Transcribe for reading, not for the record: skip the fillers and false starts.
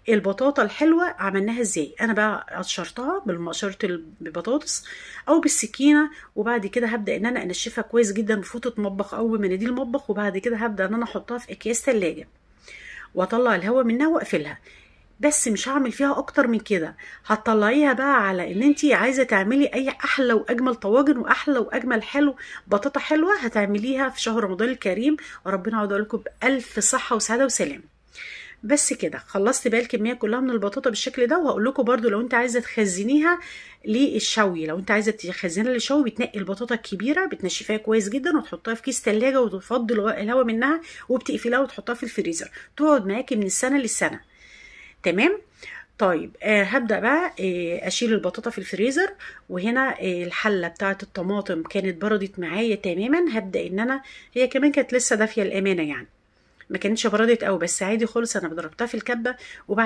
البطاطا الحلوه عملناها ازاي. انا بقى قشرتها بالمقشره البطاطس او بالسكينه، وبعد كده هبدا ان انا انشفها كويس جدا بفوطه مطبخ او بمناديل مطبخ، وبعد كده هبدا ان انا احطها في اكياس ثلاجه واطلع الهواء منها واقفلها. بس مش هعمل فيها اكتر من كده. هتطلعيها بقى على ان انتي عايزه تعملي اي احلى واجمل طواجن واحلى واجمل حلو بطاطا حلوه هتعمليها في شهر رمضان الكريم، وربنا يعوض لكم بالف صحه وسعاده وسلام. بس كده خلصت بقى الكميه كلها من البطاطا بالشكل ده. وهقول لكم برده لو انت عايزه تخزنيها للشوي، لو انت عايزه تخزنيها للشوي بتنقي البطاطا الكبيره بتنشفيها كويس جدا وتحطها في كيس ثلاجه وتفضي الهواء منها وبتقفلها وتحطها في الفريزر، تقعد معاكي من السنه للسنه. تمام. طيب هبدأ بقى اشيل البطاطا في الفريزر. وهنا الحلة بتاعت الطماطم كانت بردت معايا تماما. هبدأ ان انا، هي كمان كانت لسه دافية الامانة يعني، ما كانتش بردت قوي بس عادي خالص، انا ضربتها في الكبة وبعد